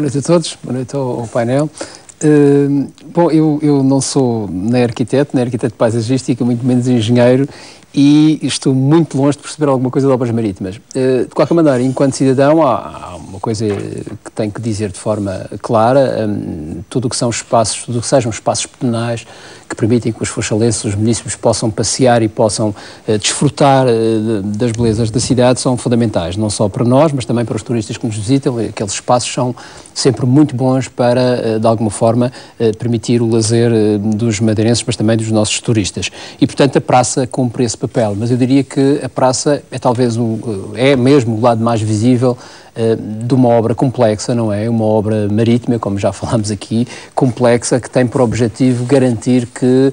Boa noite a todos, boa noite ao painel. Bom, eu não sou nem arquiteto paisagístico, muito menos engenheiro, e estou muito longe de perceber alguma coisa de obras marítimas. De qualquer maneira, enquanto cidadão, há uma coisa que tenho que dizer de forma clara: tudo o que são espaços, tudo o que sejam espaços pedonais que permitem que os funchalenses, os munícipes, possam passear e possam desfrutar das belezas da cidade são fundamentais, não só para nós, mas também para os turistas que nos visitam. Aqueles espaços são sempre muito bons para, de alguma forma, permitir o lazer dos madeirenses, mas também dos nossos turistas. E, portanto, a praça cumpre esse papel, mas eu diria que a praça é talvez é mesmo o lado mais visível de uma obra complexa, não é? Uma obra marítima, como já falámos aqui, complexa, que tem por objetivo garantir que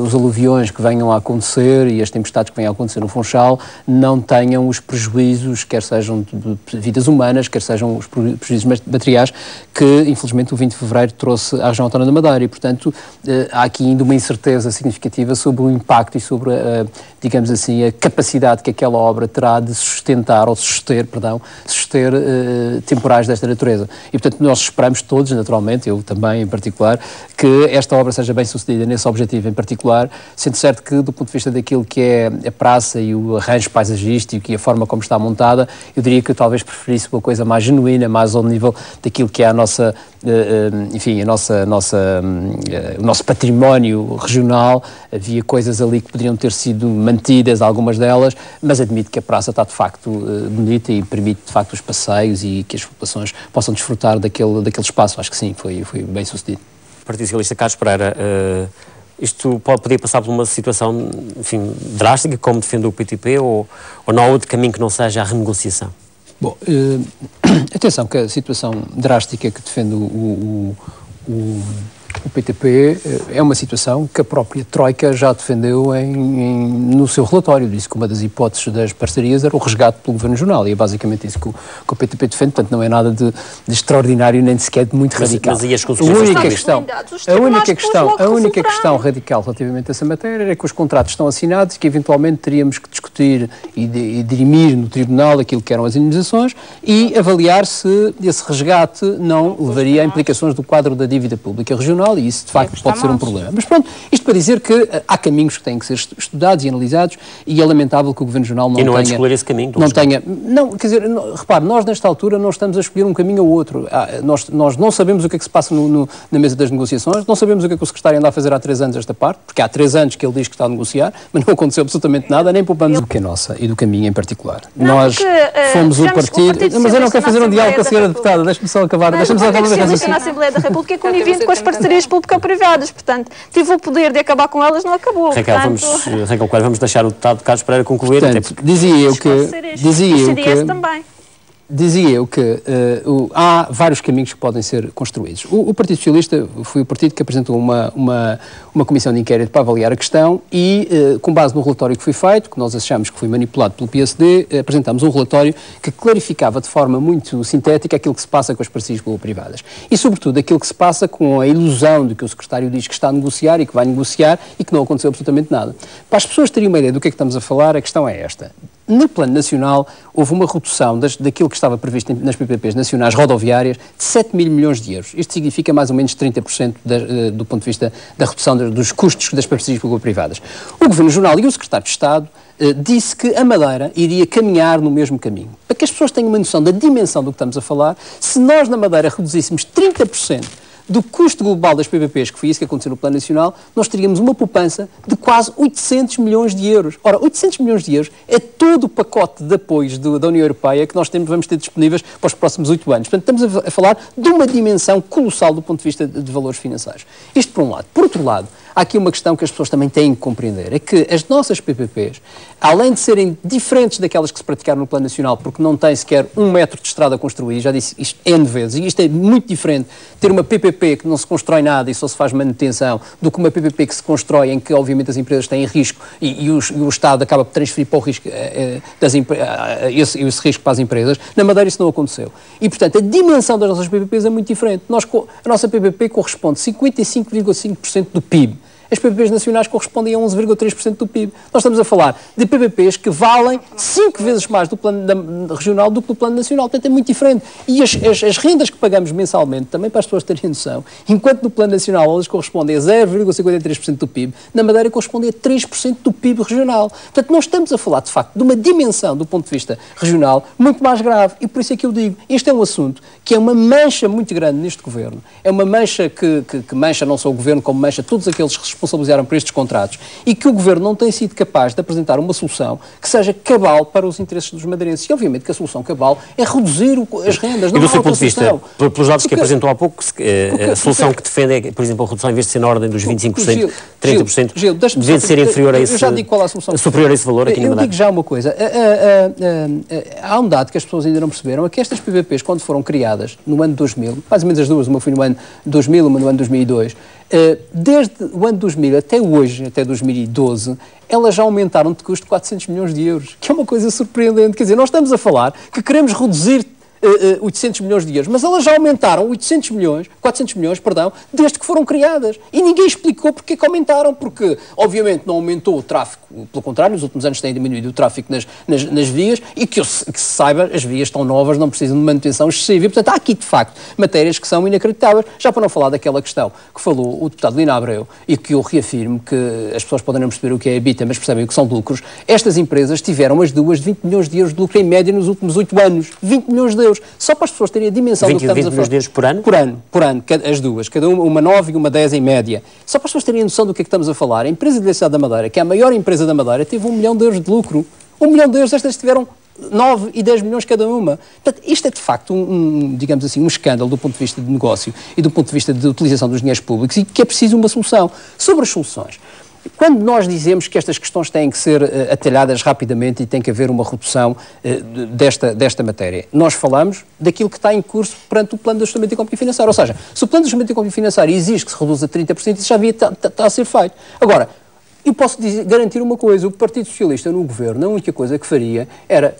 os aluviões que venham a acontecer e as tempestades que venham a acontecer no Funchal não tenham os prejuízos, quer sejam de vidas humanas, quer sejam os prejuízos materiais, que infelizmente o 20 de fevereiro trouxe à região autónoma da Madeira, e portanto há aqui ainda uma incerteza significativa sobre o impacto e sobre, digamos assim, a capacidade que aquela obra terá de sustentar, ou suster temporais desta natureza. E, portanto, nós esperamos todos, naturalmente, eu também em particular, que esta obra seja bem sucedida nesse objetivo em particular, sendo certo que, do ponto de vista daquilo que é a praça e o arranjo paisagístico e a forma como está montada, eu diria que eu talvez preferisse uma coisa mais genuína, mais ao nível daquilo que é a nossa, enfim, o nosso património regional. Havia coisas ali que poderiam ter sido mantidas, algumas delas, mas admito que a praça está de facto bonita e permite de facto os passeios e que as populações possam desfrutar daquele espaço. Acho que sim, foi bem sucedido. Partido Socialista, Carlos Pereira, isto poderia passar por uma situação, enfim, drástica, como defende o PTP, ou não há outro caminho que não seja a renegociação? Bom, atenção que a situação drástica que defende o PTP é uma situação que a própria Troika já defendeu no seu relatório. Disse que uma das hipóteses das parcerias era o resgate pelo Governo Regional, e é basicamente isso que o PTP defende. Portanto, não é nada de extraordinário, nem sequer de muito radical. Mas e as consequências? A única questão radical relativamente a essa matéria é que os contratos estão assinados e que eventualmente teríamos que discutir e dirimir no Tribunal aquilo que eram as indemnizações e avaliar se esse resgate não levaria a implicações do quadro da dívida pública regional, e isso de facto pode ser um problema. Mas pronto, isto para dizer que há caminhos que têm que ser estudados e analisados, e é lamentável que o Governo Regional não tenha... E não é de escolher esse caminho? Quer dizer, repare, nós nesta altura não estamos a escolher um caminho ou outro. Nós não sabemos o que é que se passa na mesa das negociações, não sabemos o que é que o secretário anda a fazer há 3 anos esta parte, porque há 3 anos que ele diz que está a negociar, mas não aconteceu absolutamente nada, nem poupamos o que é nossa e do caminho em particular. Nós fomos o partido... Mas eu não quero fazer um diálogo com a senhora deputada, deixe-me só acabar. Deixe-me só acabar na Assembleia da República é conivente com as parcerias público-privadas, portanto, tive o poder de acabar com elas, não acabou. Raquel, vamos deixar o deputado Carlos Pereira concluir. Portanto, dizia eu que há vários caminhos que podem ser construídos. O Partido Socialista foi o partido que apresentou uma comissão de inquérito para avaliar a questão e, com base no relatório que foi feito, que nós achamos que foi manipulado pelo PSD, apresentámos um relatório que clarificava de forma muito sintética aquilo que se passa com as parcerias público-privadas. E, sobretudo, aquilo que se passa com a ilusão de que o secretário diz que está a negociar e que vai negociar e que não aconteceu absolutamente nada. Para as pessoas terem uma ideia do que é que estamos a falar, a questão é esta. No plano nacional, houve uma redução daquilo que estava previsto nas PPPs nacionais rodoviárias de 7 mil milhões de euros. Isto significa mais ou menos 30% do ponto de vista da redução dos custos das parcerias público-privadas. O Governo Regional e o Secretário de Estado disse que a Madeira iria caminhar no mesmo caminho. Para que as pessoas tenham uma noção da dimensão do que estamos a falar, se nós na Madeira reduzíssemos 30% do custo global das PPPs, que foi isso que aconteceu no plano nacional, nós teríamos uma poupança de quase 800 milhões de euros. Ora, 800 milhões de euros é todo o pacote de apoios da União Europeia que nós vamos ter disponíveis para os próximos 8 anos. Portanto, estamos a falar de uma dimensão colossal do ponto de vista de valores financeiros. Isto por um lado. Por outro lado, há aqui uma questão que as pessoas também têm que compreender, é que as nossas PPPs, além de serem diferentes daquelas que se praticaram no plano nacional, porque não têm sequer 1 metro de estrada construída, já disse isto N vezes, e isto é muito diferente, ter uma PPP que não se constrói nada e só se faz manutenção, do que uma PPP que se constrói, em que obviamente as empresas têm risco e o Estado acaba por transferir para o risco, esse risco para as empresas. Na Madeira isso não aconteceu. E, portanto, a dimensão das nossas PPPs é muito diferente. A nossa PPP corresponde a 55,5% do PIB. As PPPs nacionais correspondem a 11,3% do PIB. Nós estamos a falar de PPPs que valem 5 vezes mais do plano regional do que do plano nacional. Portanto, é muito diferente. E as rendas que pagamos mensalmente, também para as pessoas terem noção, enquanto no plano nacional elas correspondem a 0,53% do PIB, na Madeira correspondem a 3% do PIB regional. Portanto, nós estamos a falar, de facto, de uma dimensão, do ponto de vista regional, muito mais grave. E por isso é que eu digo, este é um assunto que é uma mancha muito grande neste governo. É uma mancha que mancha não só o governo, como mancha todos aqueles que se responsabilizaram por estes contratos, e que o governo não tem sido capaz de apresentar uma solução que seja cabal para os interesses dos madeirenses. E, obviamente, que a solução cabal é reduzir as rendas, não e do seu ponto de vista, pelos dados que apresentou há pouco, a solução que defende é, por exemplo, a redução, em vez de ser na ordem dos 25%, 30%, devia ser inferior a esse, eu já digo qual é a solução. Superior a esse valor aqui na Madeira. Eu digo já uma coisa. Há um dado que as pessoas ainda não perceberam, é que estas PPPs, quando foram criadas no ano 2000, mais ou menos as duas, uma foi no ano 2000, uma no ano 2002, desde o ano 2000 até hoje, até 2012, elas já aumentaram de custo 400 milhões de euros, que é uma coisa surpreendente. Quer dizer, nós estamos a falar que queremos reduzir 800 milhões de euros, mas elas já aumentaram 400 milhões, desde que foram criadas. E ninguém explicou porque é que aumentaram, porque, obviamente, não aumentou o tráfego, pelo contrário, nos últimos anos tem diminuído o tráfego nas vias, e que se saiba, as vias estão novas, não precisam de manutenção excessiva, e, portanto, há aqui, de facto, matérias que são inacreditáveis, já para não falar daquela questão que falou o deputado Lino Abreu, e que eu reafirmo que as pessoas podem não perceber o que é a EBITDA, mas percebem o que são de lucros. Estas empresas tiveram as duas 20 milhões de euros de lucro em média nos últimos 8 anos. 20 milhões de euros. Só para as pessoas terem a dimensão do que estamos a falar. 20 milhões de euros por ano? Por ano, as duas. Cada uma 9 e uma 10 em média. Só para as pessoas terem a noção do que é que estamos a falar. A empresa de eletricidade da Madeira, que é a maior empresa da Madeira, teve 1 milhão de euros de lucro. 1 milhão de euros, estas tiveram 9 e 10 milhões cada uma. Portanto, isto é de facto digamos assim, um escândalo do ponto de vista de negócio e do ponto de vista de utilização dos dinheiros públicos, e que é preciso uma solução. Sobre as soluções. Quando nós dizemos que estas questões têm que ser atalhadas rapidamente e tem que haver uma redução desta matéria, nós falamos daquilo que está em curso perante o plano de ajustamento económico e financeiro. Ou seja, se o plano de ajustamento económico e financeiro exige que se reduza a 30%, isso já devia estar a ser feito. Agora, eu posso garantir uma coisa, o Partido Socialista no governo, a única coisa que faria era,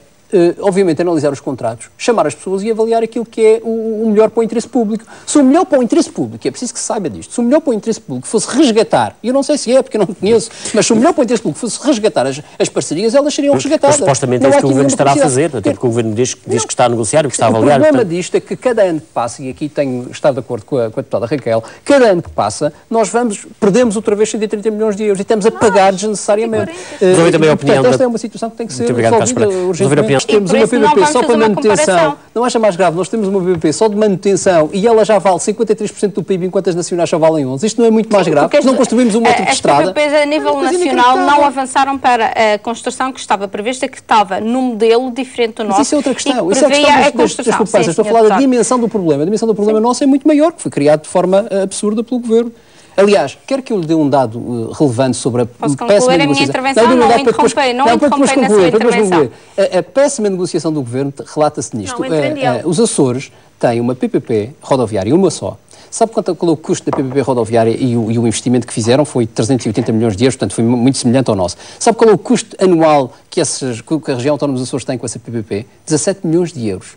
obviamente, analisar os contratos, chamar as pessoas e avaliar aquilo que é o melhor para o interesse público. Se o melhor para o interesse público, é preciso que se saiba disto, se o melhor para o interesse público fosse resgatar, e eu não sei se é, porque eu não conheço, mas se o melhor para o interesse público fosse resgatar as parcerias, elas seriam resgatadas. Supostamente é isso que o Governo estará a fazer, até porque o Governo diz que está a negociar e que está a avaliar. O problema disto é que cada ano que passa, e aqui tenho estado de acordo com a deputada Raquel, cada ano que passa, nós perdemos outra vez 130 milhões de euros e estamos a pagar desnecessariamente. Portanto, esta é uma situação que tem que ser resolvida urgentemente. Temos uma PPP só para manutenção, não acha mais grave, nós temos uma PPP só de manutenção e ela já vale 53% do PIB, enquanto as nacionais só valem 11%. Isto não é muito mais grave, porque não construímos um metro de estrada. As PPPs a nível nacional não avançaram para a construção que estava prevista, que estava num modelo diferente do nosso. Mas isso é outra questão, isso é a questão das poupanças. Estou a falar da dimensão do problema. A dimensão do problema nosso é muito maior, que foi criado de forma absurda pelo Governo. Aliás, quer que eu lhe dê um dado relevante sobre a péssima negociação... a minha intervenção? Não interrompei na sua intervenção. A péssima negociação do Governo relata-se nisto. Os Açores têm uma PPP rodoviária, uma só. Sabe qual é o custo da PPP rodoviária e o investimento que fizeram? Foi 380 milhões de euros, portanto foi muito semelhante ao nosso. Sabe qual é o custo anual que a região autónoma dos Açores tem com essa PPP? 17 milhões de euros.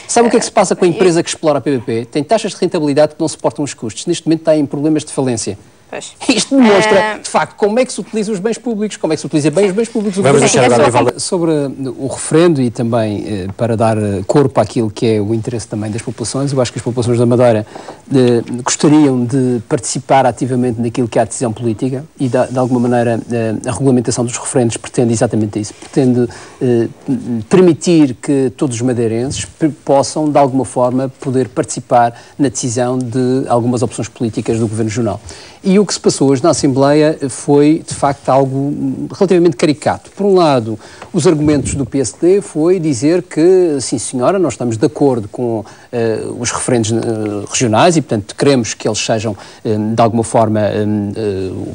Sabe o que é que se passa com a empresa que explora a PPP? Tem taxas de rentabilidade que não suportam os custos. Neste momento está em problemas de falência. Pois. Isto demonstra, de facto, como é que se utilizam os bens públicos, como é que se utiliza bem os bens públicos. Vamos deixar agora sobre o referendo e também para dar corpo àquilo que é o interesse também das populações. Eu acho que as populações da Madeira gostariam de participar ativamente naquilo que é a decisão política e, de alguma maneira, a regulamentação dos referendos pretende exatamente isso. Pretende permitir que todos os madeirenses possam, de alguma forma, poder participar na decisão de algumas opções políticas do Governo Regional. E o que se passou hoje na Assembleia foi, de facto, algo relativamente caricato. Por um lado, os argumentos do PSD foi dizer que, sim senhora, nós estamos de acordo com os referendos regionais e, portanto, queremos que eles sejam, de alguma forma,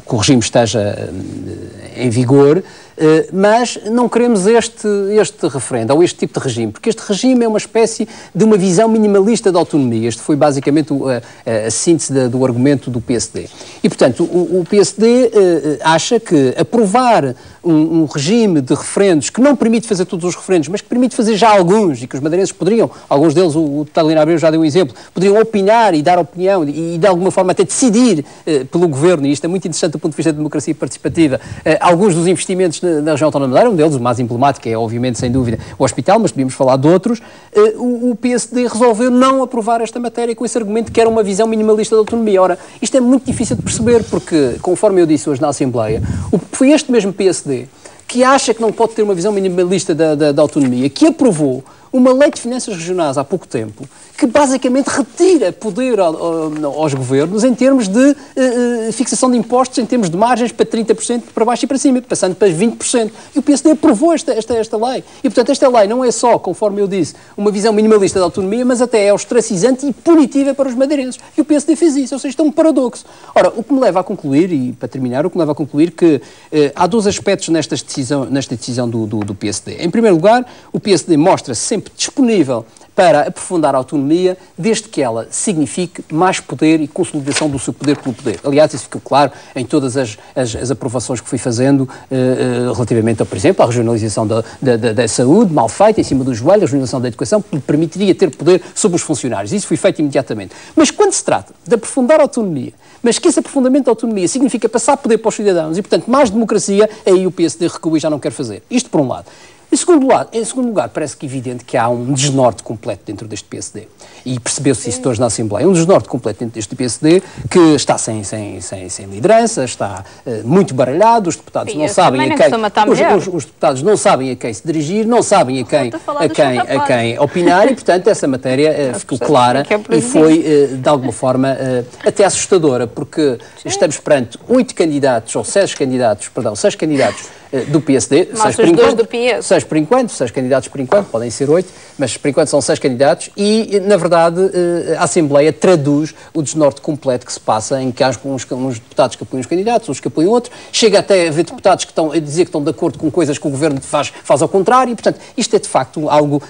que o regime esteja em vigor, Mas não queremos este referendo, ou este tipo de regime, porque este regime é uma espécie de uma visão minimalista da autonomia. Este foi basicamente a síntese do argumento do PSD. E, portanto, o PSD acha que aprovar um regime de referendos que não permite fazer todos os referendos, mas que permite fazer já alguns, e que os madeirenses poderiam, alguns deles, o Talina Abreu já deu um exemplo, poderiam opinar e dar opinião e de alguma forma até decidir pelo governo, e isto é muito interessante do ponto de vista da democracia participativa, alguns dos investimentos na região autónoma da Madeira, um deles, o mais emblemático, é obviamente, sem dúvida, o hospital, mas podíamos falar de outros. O PSD resolveu não aprovar esta matéria com esse argumento que era uma visão minimalista da autonomia. Ora, isto é muito difícil de perceber porque, conforme eu disse hoje na Assembleia, foi este mesmo PSD que acha que não pode ter uma visão minimalista da autonomia, que aprovou uma lei de finanças regionais há pouco tempo, que basicamente retira poder aos governos em termos de fixação de impostos, em termos de margens para 30% para baixo e para cima, passando para 20%. E o PSD aprovou esta lei. E, portanto, esta lei não é só, conforme eu disse, uma visão minimalista da autonomia, mas até é ostracizante e punitiva para os madeirenses. E o PSD fez isso. Ou seja, isto é um paradoxo. Ora, o que me leva a concluir, e para terminar, que há dois aspectos nesta decisão do PSD. Em primeiro lugar, o PSD mostra-se sempre disponível para aprofundar a autonomia, desde que ela signifique mais poder e consolidação do seu poder pelo poder. Aliás, isso ficou claro em todas as aprovações que fui fazendo relativamente, por exemplo, à regionalização da saúde, mal feita, em cima do joelho, a regionalização da educação, que permitiria ter poder sobre os funcionários. Isso foi feito imediatamente. Mas quando se trata de aprofundar a autonomia, mas que esse aprofundamento da autonomia significa passar poder para os cidadãos e, portanto, mais democracia, aí o PSD recua e já não quer fazer. Isto por um lado. Em segundo lugar, parece que é evidente que há um desnorte completo dentro deste PSD. E percebeu-se isso hoje na Assembleia. Um desnorte completo dentro deste PSD que está sem liderança, está muito baralhado, os deputados não sabem a quem... Os deputados não sabem a quem se dirigir, não sabem a quem opinar e, portanto, essa matéria ficou clara e foi, de alguma forma, até assustadora, porque estamos perante 6 candidatos do PSD, 6 candidatos por enquanto, podem ser 8, mas por enquanto são 6 candidatos e, na verdade, a Assembleia traduz o desnorte completo que se passa, em que há uns deputados que apoiam os candidatos, uns que apoiam outros, chega até a haver deputados que estão a dizer que estão de acordo com coisas que o Governo faz ao contrário e, portanto, isto é de facto algo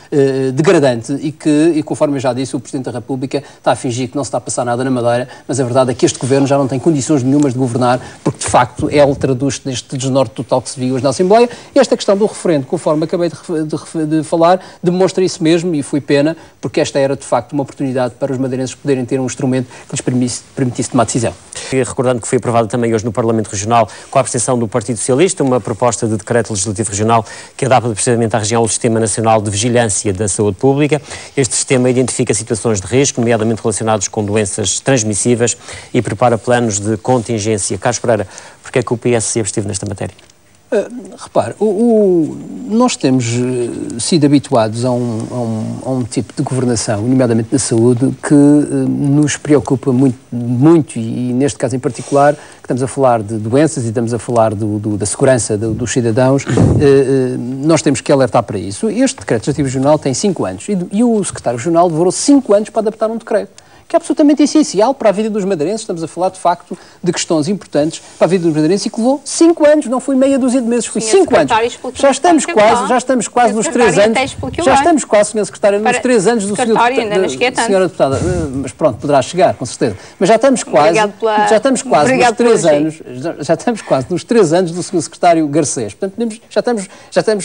degradante e conforme eu já disse, o Presidente da República está a fingir que não se está a passar nada na Madeira, mas a verdade é que este Governo já não tem condições nenhumas de governar, porque de facto ele traduz neste desnorte total que se viu hoje na Assembleia. E esta questão do referendo, conforme acabei de falar, demonstra isso mesmo e foi pena, porque esta era de facto uma oportunidade para os madeirenses poderem ter um instrumento que lhes permitisse tomar decisão. E recordando que foi aprovada também hoje no Parlamento Regional, com a abstenção do Partido Socialista, uma proposta de decreto legislativo regional que adapta precisamente à região o Sistema Nacional de Vigilância da Saúde Pública. Este sistema identifica situações de risco, nomeadamente relacionados com doenças transmissíveis e prepara planos de contingência. Carlos Pereira, porquê é que o PS se absteve nesta matéria? Repare, nós temos sido habituados a um tipo de governação, nomeadamente na saúde, que nos preocupa muito e neste caso em particular, que estamos a falar de doenças e estamos a falar da segurança dos cidadãos, nós temos que alertar para isso. Este decreto legislativo regional tem 5 anos e o secretário regional demorou 5 anos para adaptar um decreto que é absolutamente essencial para a vida dos madeirenses. Estamos a falar, de facto, de questões importantes para a vida dos madeirenses e que levou 5 anos, não foi meia dúzia de meses, foi 5 anos. Já estamos quase nos 3 anos. Já estamos quase, Sr. Secretário, nos 3 anos do Senhora Deputada. Mas pronto, poderá chegar, com certeza. Mas já estamos quase nos 3 anos do Sr. Secretário Garcês. Portanto,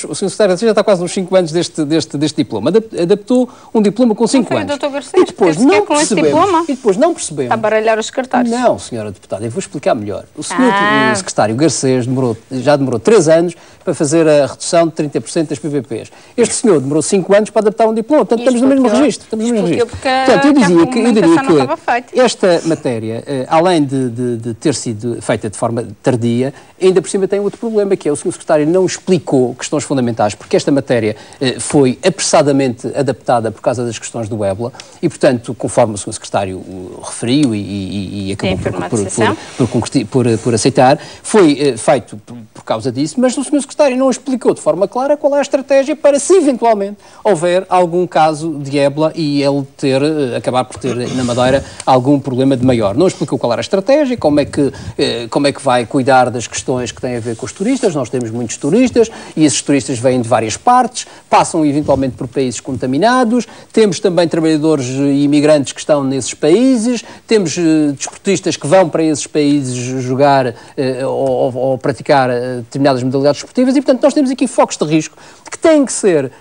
o Sr. Secretário Garcês já está quase nos 5 anos deste diploma. Adaptou um diploma com 5 anos. E depois não percebemos. E depois não percebemos. Está a baralhar os secretários. Não, senhora deputada, eu vou explicar melhor. O senhor secretário Garcês já demorou 3 anos para fazer a redução de 30% das PVPs. Este senhor demorou 5 anos para adaptar um diploma. Portanto, estamos no mesmo registro. Portanto, eu diria que esta matéria, além de ter sido feita de forma tardia, ainda por cima tem outro problema, que é o senhor secretário não explicou questões fundamentais, porque esta matéria foi apressadamente adaptada por causa das questões do ébola e, portanto, conforme o senhor secretário referiu e acabou por aceitar, foi feito por causa disso, mas o Sr. Secretário não explicou de forma clara qual é a estratégia para, se eventualmente houver algum caso de ébola e ele acabar por ter na Madeira algum problema de maior. Não explicou qual era a estratégia, como é que vai cuidar das questões que têm a ver com os turistas. Nós temos muitos turistas e esses turistas vêm de várias partes, passam eventualmente por países contaminados, temos também trabalhadores e imigrantes que estão nesses países, temos desportistas que vão para esses países jogar ou praticar determinadas modalidades esportivas e, portanto, nós temos aqui focos de risco que têm que ser,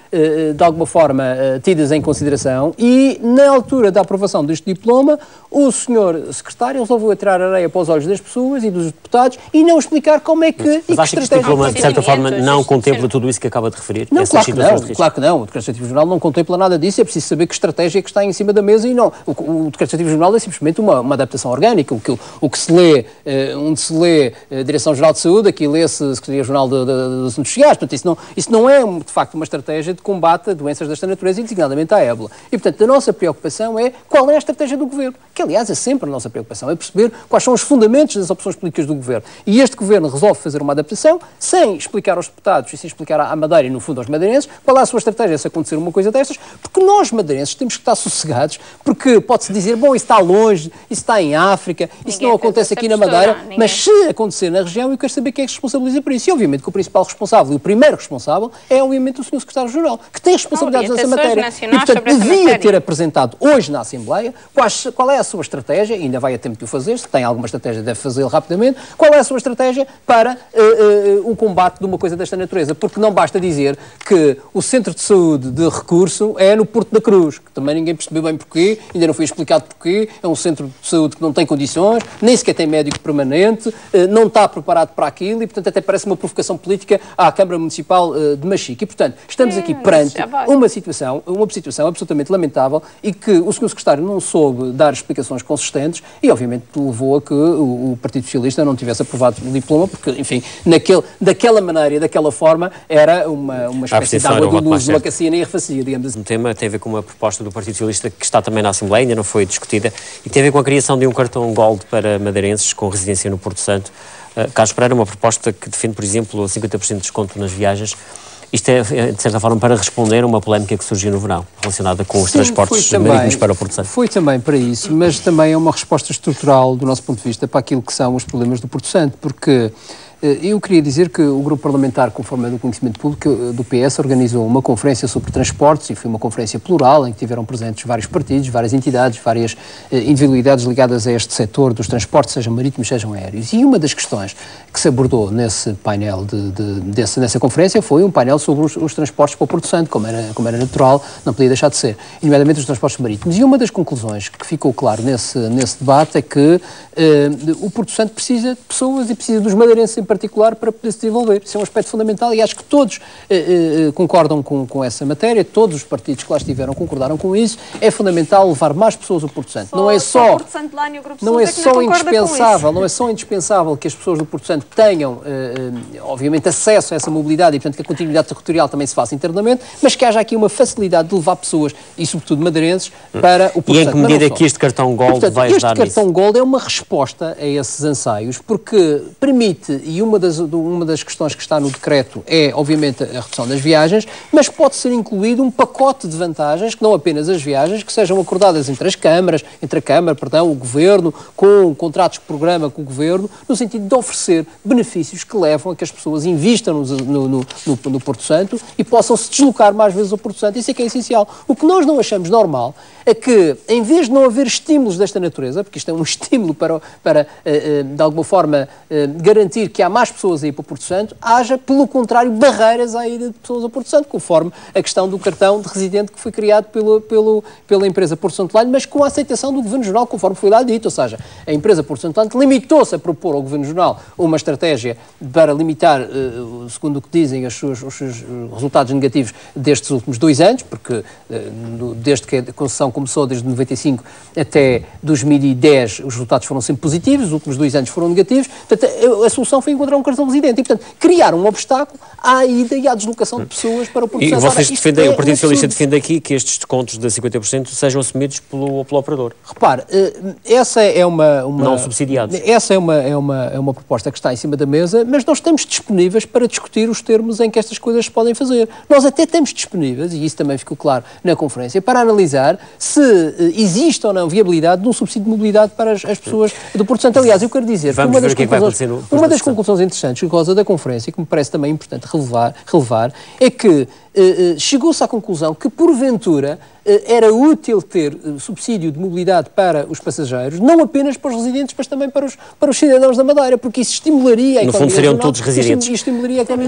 de alguma forma, tidas em consideração e, na altura da aprovação deste diploma, o Sr. Secretário resolveu atirar areia para os olhos das pessoas e dos deputados e não explicar como é que... Mas acha que este diploma, de certa forma, não contempla tudo isso que acaba de referir? Não, claro que não. O Decreto Legislativo Jornal não contempla nada disso, é preciso saber que estratégia é que está em cima da mesa e não. O Decreto Legislativo Jornal é simplesmente uma adaptação orgânica. O que se lê, onde se lê a Direção-Geral de Saúde, aqui lê-se a Secretaria-Geral dos Assuntos Sociais. Portanto, isso não é, de facto, uma estratégia de combate a doenças desta natureza e, designadamente, à ébola. E, portanto, a nossa preocupação é qual é a estratégia do Governo, que, aliás, é sempre a nossa preocupação, é perceber quais são os fundamentos das opções políticas do Governo. E este Governo resolve fazer uma adaptação sem explicar aos deputados e sem explicar à Madeira e, no fundo, aos madeirenses qual é a sua estratégia se acontecer uma coisa destas, porque nós, madeirenses, temos que estar sossegados, porque pode-se dizer, bom, isso está longe, isso está em África, isso não acontece aqui na Madeira, mas se acontecer na região, eu quero saber quem é que se responsabiliza por isso. E, obviamente, que o principal responsável e o primeiro responsável é, obviamente, o Sr. Secretário-Geral, que tem responsabilidades nessa matéria. E, portanto, devia ter apresentado hoje na Assembleia qual é a sua estratégia, e ainda vai a tempo de o fazer, se tem alguma estratégia deve fazê-lo rapidamente, qual é a sua estratégia para o combate de uma coisa desta natureza, porque não basta dizer que o Centro de Saúde de Recurso é no Porto da Cruz, que também ninguém percebeu bem porquê, ainda não foi explicado porquê, é um centro de saúde que não tem condições, nem sequer tem médico permanente, não está preparado para aquilo e, portanto, até parece uma provocação política à Câmara Municipal de Machique. E, portanto, estamos aqui perante uma situação absolutamente lamentável e que o Sr. Secretário não soube dar explicações consistentes e, obviamente, levou a que o Partido Socialista não tivesse aprovado o diploma, porque, enfim, daquela maneira e daquela forma era uma espécie de água do luz, uma cacina e arfacia, digamos assim. Um tema tem a ver com uma proposta do Partido Socialista que está também na Assembleia, ainda não foi discutida, e tem a ver com a criação de um cartão Gold para madeirenses com residência no Porto Santo. Carlos Pereira, uma proposta que defende, por exemplo, 50% de desconto nas viagens. Isto é, de certa forma, para responder a uma polémica que surgiu no verão, relacionada com os transportes marítimos para o Porto Santo. Foi também para isso, mas também é uma resposta estrutural, do nosso ponto de vista, para aquilo que são os problemas do Porto Santo, porque eu queria dizer que o grupo parlamentar, conforme é do conhecimento público, do PS, organizou uma conferência sobre transportes e foi uma conferência plural, em que tiveram presentes vários partidos, várias entidades, várias individualidades ligadas a este setor dos transportes, sejam marítimos, sejam aéreos. E uma das questões que se abordou nesse painel, nessa conferência, foi um painel sobre os transportes para o Porto Santo, como era natural, não podia deixar de ser, nomeadamente os transportes marítimos. E uma das conclusões que ficou claro nesse debate é que o Porto Santo precisa de pessoas e precisa dos madeirenses em particular para poder se desenvolver. Isso é um aspecto fundamental e acho que todos concordam com essa matéria, todos os partidos que lá estiveram concordaram com isso. É fundamental levar mais pessoas ao Porto Santo. Não é só indispensável que as pessoas do Porto Santo tenham, obviamente, acesso a essa mobilidade e, portanto, que a continuidade territorial também se faça internamente, mas que haja aqui uma facilidade de levar pessoas, e sobretudo madeirenses, para o Porto Santo. E em que medida é que este cartão Gold vai ajudar nisso? Este cartão Gold é uma resposta a esses anseios, porque permite, e uma das questões que está no decreto é, obviamente, a redução das viagens, mas pode ser incluído um pacote de vantagens, que não apenas as viagens, que sejam acordadas entre a Câmara, o Governo, com contratos de programa com o Governo, no sentido de oferecer benefícios que levam a que as pessoas invistam no Porto Santo e possam se deslocar mais vezes ao Porto Santo. Isso é que é essencial. O que nós não achamos normal é que, em vez de não haver estímulos desta natureza, porque isto é um estímulo para de alguma forma, garantir que há mais pessoas a ir para o Porto Santo, haja, pelo contrário, barreiras à ida de pessoas ao Porto Santo, conforme a questão do cartão de residente que foi criado pela empresa Porto Santo Line, mas com a aceitação do Governo Regional, conforme foi lá dito. Ou seja, a empresa Porto Santo Line limitou-se a propor ao Governo Regional uma estratégia para limitar, segundo o que dizem, os seus resultados negativos destes últimos 2 anos, porque desde que a concessão começou, desde 95 até 2010, os resultados foram sempre positivos, os últimos 2 anos foram negativos. Portanto, a solução foi encontrar um cartão residente. E, portanto, criar um obstáculo à ida e à deslocação de pessoas para o Porto Santo. E vocês defendem, o Partido Socialista defende aqui que estes descontos de 50% sejam assumidos pelo operador. Repare, essa é uma não subsidiados. Essa é uma proposta que está em cima da mesa, mas nós estamos disponíveis para discutir os termos em que estas coisas se podem fazer. Nós até estamos disponíveis, e isso também ficou claro na conferência, para analisar se existe ou não viabilidade de um subsídio de mobilidade para as pessoas do Porto Santo. Aliás, eu quero dizer que uma das conclusões interessantes por causa da conferência, que me parece também importante relevar é que chegou-se à conclusão que, porventura, era útil ter subsídio de mobilidade para os passageiros, não apenas para os residentes, mas também para os cidadãos da Madeira, porque isso estimularia a economia. No fundo, seriam todos residentes. E estimularia a economia.